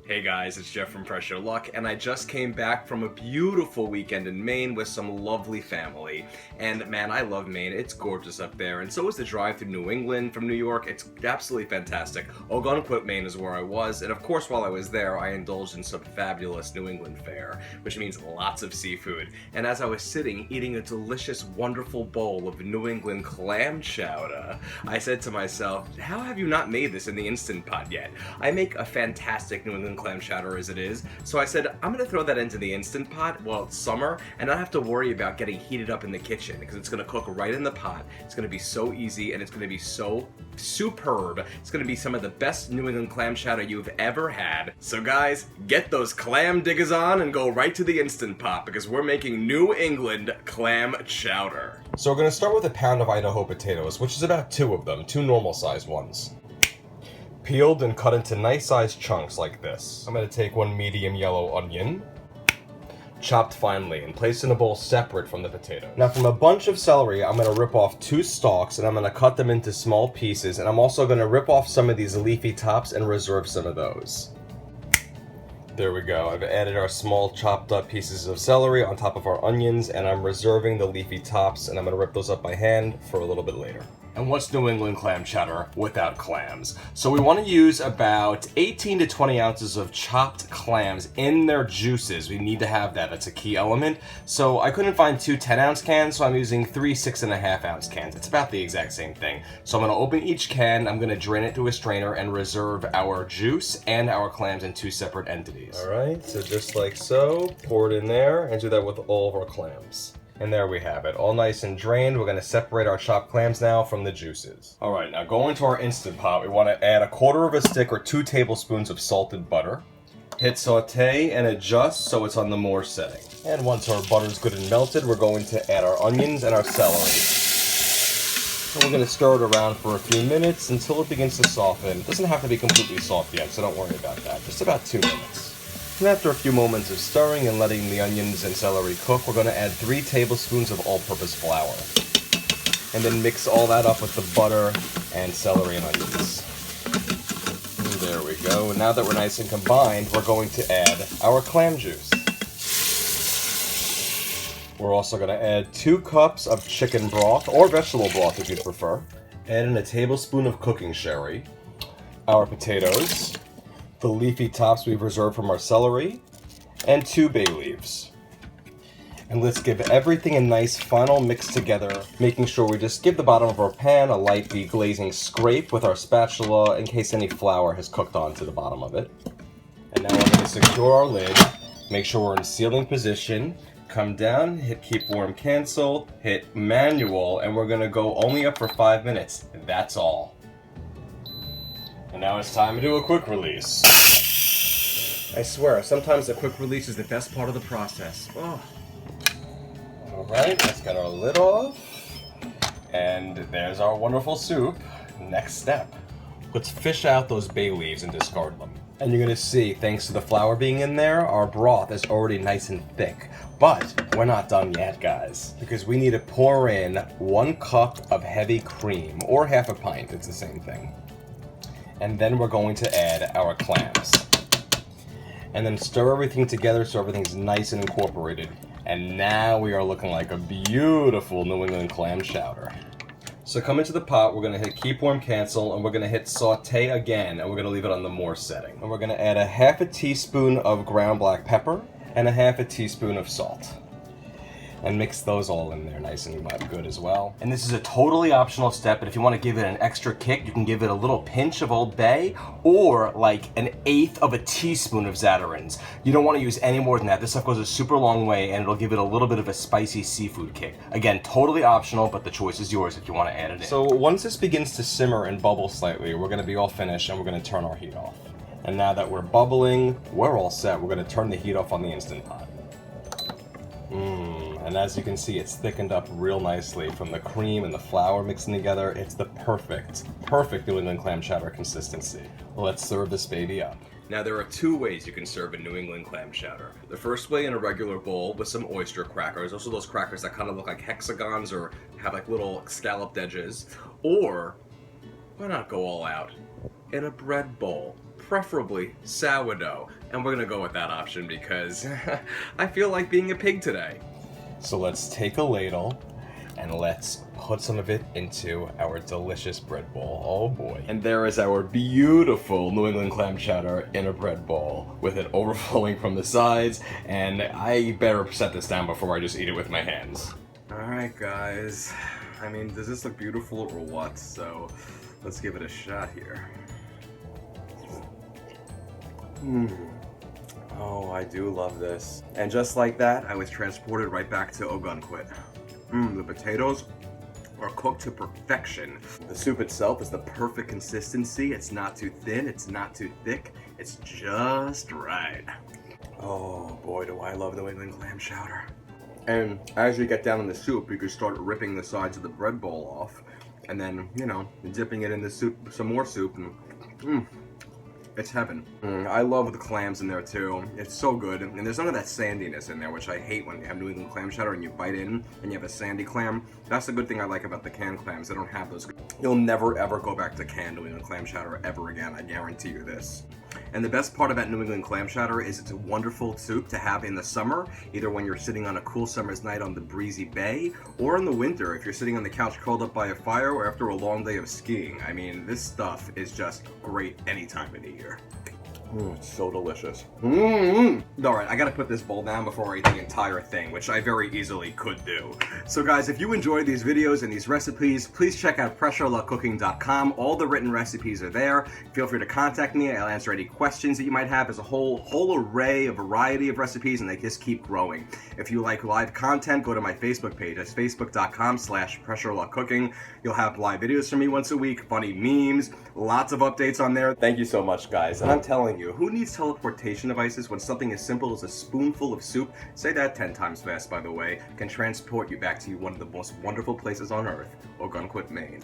Hey guys, it's Jeff from Press Your Luck, and I just came back from a beautiful weekend in Maine with some lovely family. And man, I love Maine. It's gorgeous up there, and so is the drive through New England from New York. It's absolutely fantastic. Algonquin, Maine is where I was, and of course while I was there, I indulged in some fabulous New England fare, which means lots of seafood. And as I was sitting eating a delicious, wonderful bowl of New England Clam Chowder, I said to myself, how have you not made this in the Instant Pot yet? I make a fantastic New England Clam Chowder as it is, so I said I'm gonna throw that into the Instant Pot while it's summer and not have to worry about getting heated up in the kitchen because it's gonna cook right in the pot. It's gonna be so easy and it's gonna be so superb. It's gonna be some of the best New England Clam Chowder you've ever had. So guys, get those clam diggers on and go right to the Instant Pot because we're making New England Clam Chowder. So we're going to start with a pound of Idaho potatoes, which is about 2 of them, 2 normal sized ones. Peeled and cut into nice sized chunks like this. I'm going to take 1 medium yellow onion, chopped finely and placed in a bowl separate from the potato. Now from a bunch of celery, I'm going to rip off 2 stalks and I'm going to cut them into small pieces, and I'm also going to rip off some of these leafy tops and reserve some of those. There we go. I've added our small chopped up pieces of celery on top of our onions, and I'm reserving the leafy tops, and I'm going to rip those up by hand for a little bit later. And what's New England Clam Chowder without clams? So we want to use about 18 to 20 ounces of chopped clams in their juices. We need to have that. That's a key element. So I couldn't find 2 10-ounce cans, so I'm using 3 6.5-ounce cans. It's about the exact same thing. So I'm going to open each can, I'm going to drain it to a strainer, and reserve our juice and our clams in 2 separate entities. Alright, so just like so, pour it in there, and do that with all of our clams. And there we have it, all nice and drained. We're going to separate our chopped clams now from the juices. Alright, now going to our Instant Pot, we want to add 1/4 of a stick or 2 tablespoons of salted butter. Hit saute and adjust so it's on the more setting. And once our butter is good and melted, we're going to add our onions and our celery. And we're going to stir it around for a few minutes until it begins to soften. It doesn't have to be completely soft yet, so don't worry about that. Just about 2 minutes. And after a few moments of stirring and letting the onions and celery cook, we're going to add 3 tablespoons of all-purpose flour. And then mix all that up with the butter and celery and onions. And there we go. And now that we're nice and combined, we're going to add our clam juice. We're also going to add 2 cups of chicken broth, or vegetable broth if you'd prefer. Add in a tablespoon of cooking sherry, our potatoes, the leafy tops we've reserved from our celery, and 2 bay leaves. And let's give everything a nice final mix together, making sure we just give the bottom of our pan a light deglazing scrape with our spatula in case any flour has cooked onto the bottom of it. And now we're going to secure our lid, make sure we're in sealing position, come down, hit keep warm cancel, hit manual, and we're going to go only up for 5 minutes. That's all. And now it's time to do a quick release. I swear, sometimes the quick release is the best part of the process. Oh. Alright, let's get our lid off. And there's our wonderful soup. Next step. Let's fish out those bay leaves and discard them. And you're going to see, thanks to the flour being in there, our broth is already nice and thick. But we're not done yet, guys, because we need to pour in 1 cup of heavy cream, or half a pint, it's the same thing. And then we're going to add our clams. And then stir everything together so everything's nice and incorporated. And now we are looking like a beautiful New England Clam Chowder. So come into the pot, we're going to hit keep warm cancel, and we're going to hit saute again, and we're going to leave it on the more setting. And we're going to add 1/2 teaspoon of ground black pepper and 1/2 teaspoon of salt. And mix those all in there nice and good as well. And this is a totally optional step, but if you want to give it an extra kick, you can give it a little pinch of Old Bay, or like 1/8 of a teaspoon of Zatarain's. You don't want to use any more than that. This stuff goes a super long way, and it'll give it a little bit of a spicy seafood kick. Again, totally optional, but the choice is yours if you want to add it in. So once this begins to simmer and bubble slightly, we're going to be all finished, and we're going to turn our heat off. And now that we're bubbling, we're all set. We're going to turn the heat off on the Instant Pot. And as you can see, it's thickened up real nicely from the cream and the flour mixing together. It's the perfect New England Clam Chowder consistency. Let's serve this baby up. Now there are 2 ways you can serve a New England Clam Chowder. The first way in a regular bowl with some oyster crackers, also those crackers that kind of look like hexagons or have like little scalloped edges. Or, why not go all out? In a bread bowl. preferably sourdough. And we're gonna go with that option because I feel like being a pig today. So let's take a ladle and let's put some of it into our delicious bread bowl. Oh boy. And there is our beautiful New England clam chowder in a bread bowl with it overflowing from the sides. And I better set this down before I just eat it with my hands. Alright guys, I mean, does this look beautiful or what? So let's give it a shot here. Oh, I do love this. And just like that, I was transported right back to Ogunquit. The potatoes are cooked to perfection. The soup itself is the perfect consistency. It's not too thin, it's not too thick, it's just right. Oh boy, do I love New England clam chowder. And as you get down in the soup, you can start ripping the sides of the bread bowl off, and then, you know, dipping it in the soup, some more soup, and it's heaven. I love the clams in there too. It's so good, and there's none of that sandiness in there, which I hate when you have New England clam chowder and you bite in and you have a sandy clam. That's the good thing I like about the canned clams. They don't have those. You'll never ever go back to canned New England clam chowder ever again. I guarantee you this. And the best part about New England clam chowder is it's a wonderful soup to have in the summer, either when you're sitting on a cool summer's night on the breezy bay, or in the winter if you're sitting on the couch curled up by a fire or after a long day of skiing. I mean, this stuff is just great any time of the year. It's so delicious. Alright, I gotta put this bowl down before I eat the entire thing, which I very easily could do. So guys, if you enjoyed these videos and these recipes, please check out pressureluckcooking.com. All the written recipes are there. Feel free to contact me. I'll answer any questions that you might have. There's a whole array, a variety of recipes, and they just keep growing. If you like live content, go to my Facebook page. That's facebook.com/pressureluckcooking. You'll have live videos from me once a week, funny memes, lots of updates on there. Thank you so much, guys. And I'm telling you, who needs teleportation devices when something as simple as a spoonful of soup, say that 10 times fast by the way, can transport you back to one of the most wonderful places on earth, Ogunquit, Maine.